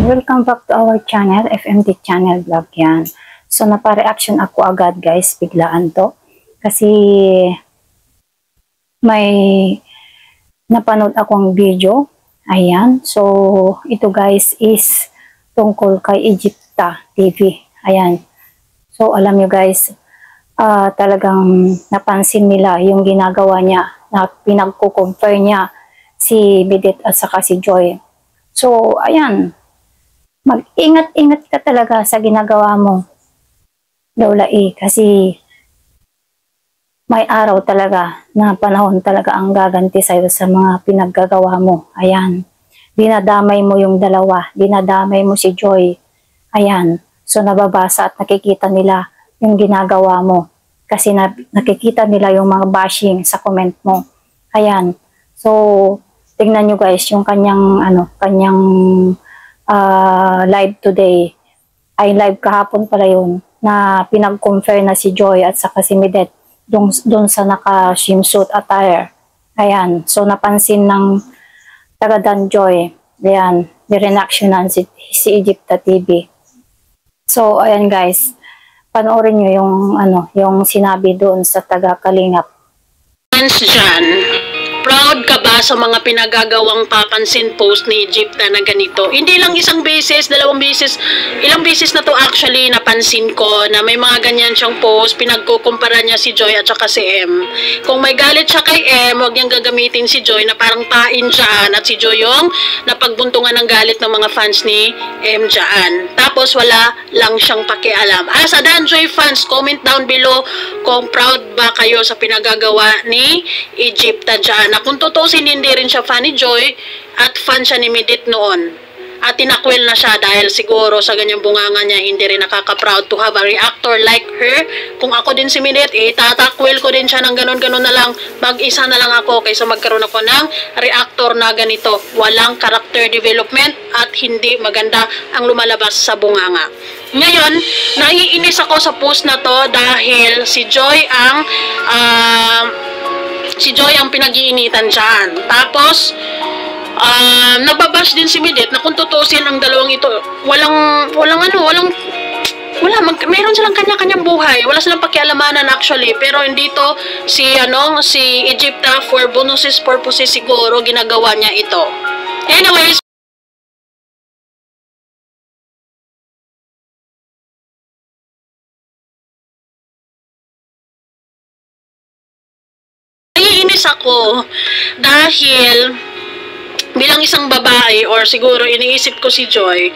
Welcome back to our channel, FMT Channel Vlog yan. So, napa-reaction ako agad guys, biglaan to. Kasi, may napanood akong video. Ayan. So, ito guys is tungkol kay Egypta TV. Ayan. So, alam nyo guys, talagang napansin nila yung ginagawa niya, na pinagko-compare niya si Bidet at saka si Joy. So, ayan. Mag-ingat-ingat ka talaga sa ginagawa mo, Lola E, kasi may araw talaga na panahon talaga ang gaganti sa'yo sa mga pinaggagawa mo. Ayan. Dinadamay mo yung dalawa. Dinadamay mo si Joy. Ayan. So, nababasa at nakikita nila yung ginagawa mo. Kasi nakikita nila yung mga bashing sa comment mo. Ayan. So, tingnan nyo guys, yung kanyang live today, ay live kahapon pala yun, na pinag-compare na si Joy at saka si Midet doon sa naka-swimsuit attire. Ayan, so napansin ng taga Dan Joy, ayan, nireactionan si Egypta TV. So, ayan guys, panoorin nyo yung sinabi doon sa taga Kalingap. Dyan, proud ka ba sa mga pinagagawang papansin post ni Egypta na ganito? Hindi lang isang beses, dalawang beses, ilang beses na to actually napansin ko na may mga ganyan siyang post, pinagkukumpara niya si Joy at saka si M. Kung may galit siya kay M, huwag niyang gagamitin si Joy na parang pain dyan at si Joy yung napagbuntungan ng galit ng mga fans ni M dyan. Tapos wala lang siyang pakialam. Sa Dan Joy fans, comment down below kung proud ba kayo sa pinagagawa ni Egypta dyan. Na kung tutusin, hindi rin siya fan ni Joy at fan siya ni Midit noon. At tinakwil na siya dahil siguro sa ganyang bunganga niya hindi rin nakaka-proud to have a reactor like her. Kung ako din si Midit, tatakwil ko din siya ng ganun-ganun na lang. Mag-isa na lang ako kaysa magkaroon ako ng reactor na ganito. Walang character development at hindi maganda ang lumalabas sa bunganga. Ngayon, naiinis ako sa post na to dahil si Joy ang pinag-iinitan dyan. Tapos, nagbabash din si Midit na kung tutusin ang dalawang ito, meron silang kanya-kanyang buhay. Wala silang pakialamanan actually. Pero hindi to si Egypta for bonuses purposes siguro ginagawa niya ito. Anyways, ako dahil bilang isang babae or siguro iniisip ko si Joy,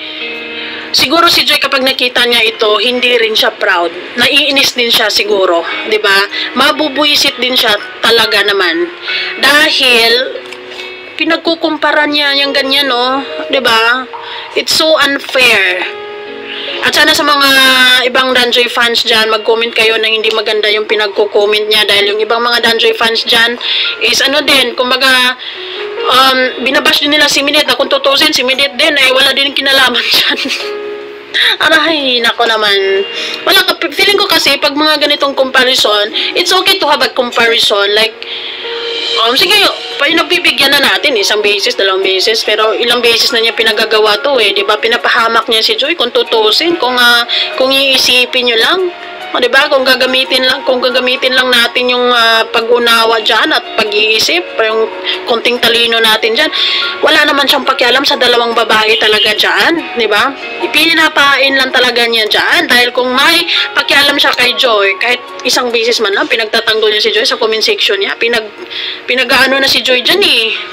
siguro si Joy kapag nakita niya ito, hindi rin siya proud. Naiinis din siya siguro, 'di ba? Mabubuisit din siya talaga naman. Dahil pinagkukumpara niya yung ganyan, no? 'Di ba? It's so unfair. At sana sa mga ibang Danjoy fans dyan, mag-comment kayo na hindi maganda yung pinagko-comment niya dahil yung ibang mga Danjoy fans dyan is kumbaga, binabash din nila si Midit na kung tutusin, si Midit din, wala din kinalaman dyan. Aray, nako naman. Feeling ko kasi, pag mga ganitong comparison, it's okay to have a comparison, like, sige, nagbibigyan na natin isang beses, dalawang beses, pero ilang beses na niya pinagagawa to di ba? Pinapahamak niya si Joy kung tutusin, kung iisipin niyo lang. Di ba? Kung gagamitin lang natin yung pag-unawa dyan at pag-iisip, yung konting talino natin dyan, wala naman siyang pakialam sa dalawang babae talaga dyan, di ba? Pinapain lang talaga niya dyan dahil kung may pakialam siya kay Joy, kahit isang beses man lang, pinagtatanggol niya si Joy sa comment section niya, pinag-ano na si Joy dyan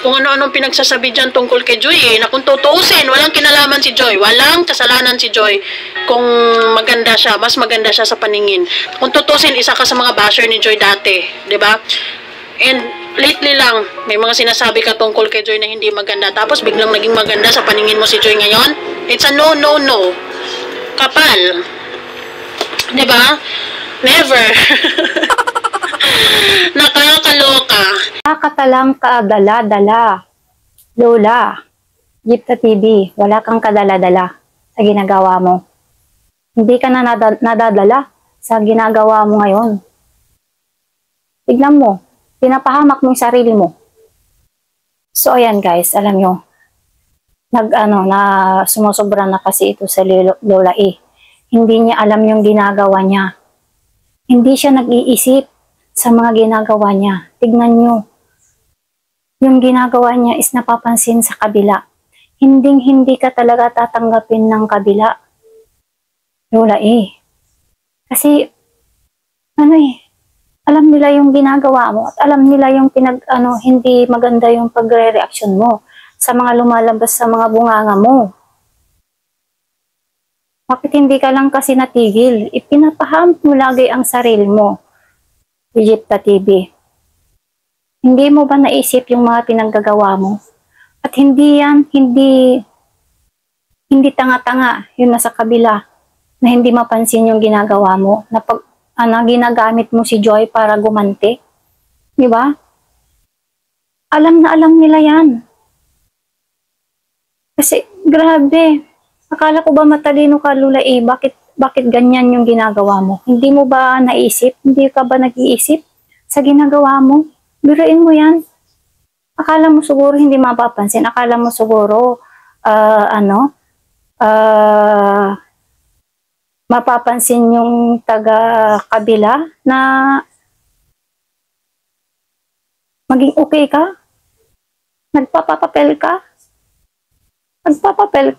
kung ano-anong pinagsasabi dyan tungkol kay Joy na kung tutuusin, walang kinalaman si Joy, walang kasalanan si Joy kung maganda siya, mas maganda siya sa paningin. Kung tutusin, isa ka sa mga basher ni Joy dati, 'di ba? And lately lang, may mga sinasabi ka tungkol kay Joy na hindi maganda. Tapos biglang naging maganda sa paningin mo si Joy ngayon. It's a no. Kapal. 'Di ba? Never. Nakakaloka. Nakakatalang kadala-dala. Lola, Egypta TV, wala kang kadala-dala sa ginagawa mo. Hindi ka na nadadala sa ginagawa mo ngayon. Tignan mo, pinapahamak mo yung sarili mo. So, ayan guys, alam nyo, na sumusobra na kasi ito sa Lola E. Hindi niya alam yung ginagawa niya. Hindi siya nag-iisip sa mga ginagawa niya. Tignan niyo, yung ginagawa niya is napapansin sa kabila. Hindi ka talaga tatanggapin ng kabila, Lola E. Kasi, alam nila yung ginagawa mo at alam nila yung hindi maganda yung pagre-reaction mo sa mga lumalabas sa mga bunganga mo. Bakit hindi ka lang kasi natigil? Ipinapaham mo lagi ang sarili mo, Egypta TV. Hindi mo ba naisip yung mga pinaggagawa mo? At hindi tanga-tanga yung nasa kabila na hindi mapansin yung ginagawa mo, na ginagamit mo si Joy para gumanti. Di ba? Alam na alam nila yan. Kasi, grabe. Akala ko ba matalino ka, Lola E? Bakit ganyan yung ginagawa mo? Hindi mo ba naisip? Hindi ka ba nag-iisip sa ginagawa mo? Biruin mo yan. Akala mo siguro hindi mapapansin. Akala mo siguro, mapapansin yung taga-kabila na maging okay ka? Nagpapapel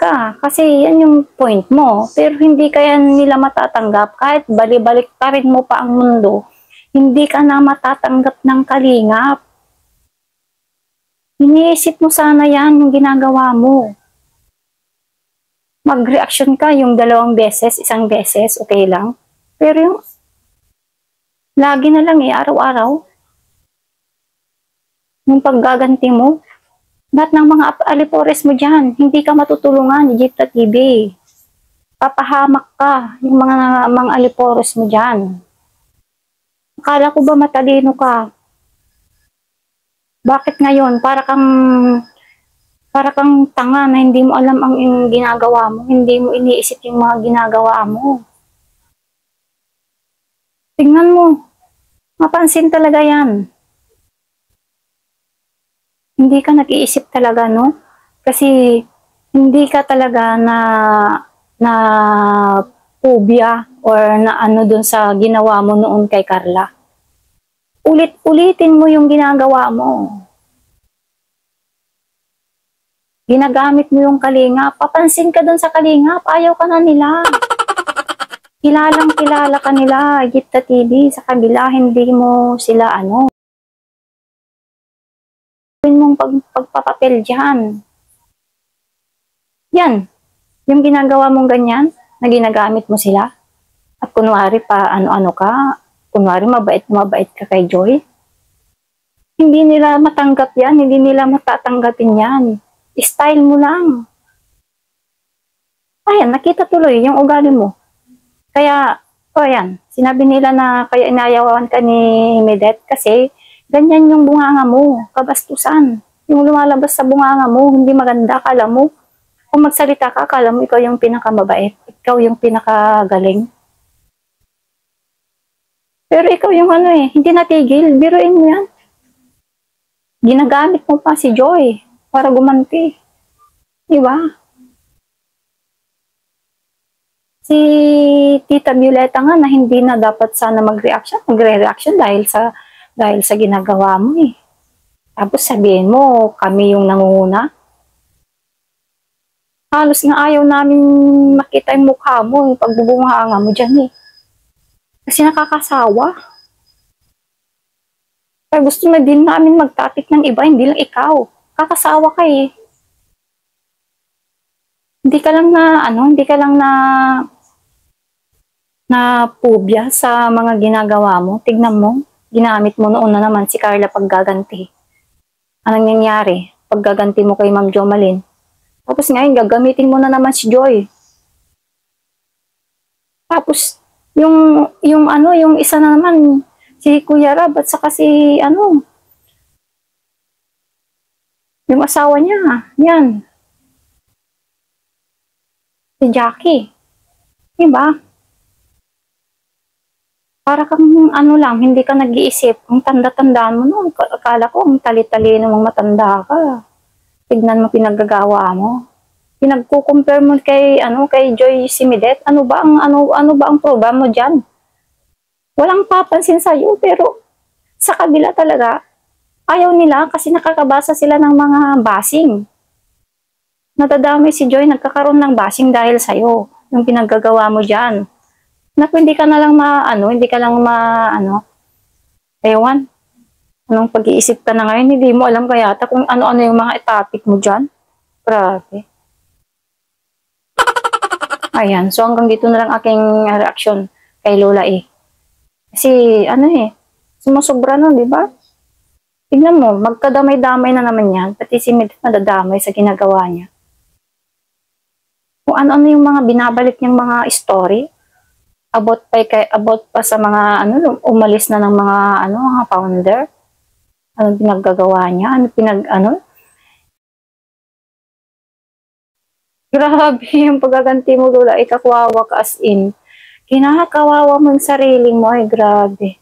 ka kasi yan yung point mo, pero hindi kaya nila matatanggap kahit bali-balik pa rin mo pa ang mundo, hindi ka na matatanggap ng kalingap. Iniisip mo sana yan yung ginagawa mo. Mag-reaction ka yung 2 beses, 1 beses, okay lang, pero yung lagi na lang araw-araw yung paggaganti mo. Lahat ng mga alipores mo dyan, hindi ka matutulungan, Egypta TV. Papahamak ka yung mga alipores mo dyan. Akala ko ba matalino ka? Bakit ngayon? Para kang tanga na hindi mo alam ang ginagawa mo. Hindi mo iniisip yung mga ginagawa mo. Tingnan mo. Mapansin talaga yan. Hindi ka nag-iisip talaga, no? Kasi hindi ka talaga na phobia or na dun sa ginawa mo noon kay Carla. Ulit-ulitin mo yung ginagawa mo. Ginagamit mo yung kalingap. Papansin ka dun sa kalingap. Ayaw ka na nila. Kilalang kilala ka nila, Egypta TV. Sa kabila, hindi mo sila mong pagpapapel dyan. Yan. Yung ginagawa mong ganyan, na ginagamit mo sila. At kunwari pa ka, kunwari mabait ka kay Joy. Hindi nila matanggap yan, hindi nila matatanggapin yan. Style mo lang. Ayan, nakita tuloy yung ugali mo. Kaya, ayan, sinabi nila na kaya inayawan ka ni Medet kasi ganyan yung bunganga mo, kabastusan. Yung lumalabas sa bunganga mo, hindi maganda, akala mo. Kung magsalita ka, akala mo ikaw yung pinakamabait, ikaw yung pinakagaling. Pero ikaw yung hindi natigil, biruin mo yan. Ginagamit mo pa si Joy para gumanti. Diba? Si Tita Violeta nga na hindi na dapat sana magre-reaction dahil sa ginagawa mo eh. Tapos sabihin mo, kami yung nangunguna. Halos nga ayaw namin makita yung mukha mo, yung pagbubunganga mo dyan eh. Kasi nakakasawa. Kaya gusto na din namin magtapik ng iba, hindi lang ikaw. Kakasawa ka eh. Hindi ka lang na phobia sa mga ginagawa mo. Tignan mo, ginamit mo noon na naman si Carla paggaganti. Anong nangyari? Paggaganti mo kay Ma'am Jomalyn. Tapos ngayon, gagamitin mo na naman si Joy. Tapos, yung isa na naman, si Kuya Rab, at saka yung asawa niya, yan. Si Jackie. Diba? Para kang lang, hindi ka nag-iisip. Ang tanda-tandaan mo akala ko, ang tali-talino mong matanda ka. Tignan mo pinaggagawa mo. pinagko-compare mo kay kay Joy Simidet. Ano ba ang program mo diyan? Walang papansin sa iyo pero sa kabila talaga ayaw nila kasi nakakabasa sila ng mga basing. Nadadamay si Joy, nagkakaroon ng basing dahil sa iyo yung pinaggagawa mo diyan. Naku, hindi ka na lang hindi ka lang ewan. Anong pag-iisip ka na ngayon, hindi mo alam kaya kung ano-ano yung mga topic mo diyan. Grabe. Ayan, so hanggang dito na lang aking reaction kay Lola eh. Kasi sumusobra na, di ba? Tignan mo, magkadamay-damay na naman yan, pati si Med nadadamay sa ginagawa niya. Kung ano-ano yung mga binabalik niyang mga story, about pa sa mga umalis na ng mga founder, anong pinaggagawa niya, grabe yung paggaganti mo, Lola, ikakwawa ka as in. Kinakawawa mo yung sarili mo, ay grabe.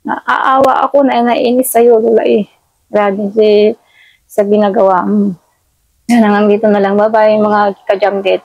Naaawa ako na nainis sa'yo, Lola eh. Grabe sa ginagawa mo. Yan, hanggang dito na lang. Bye-bye mga ka-Jamget.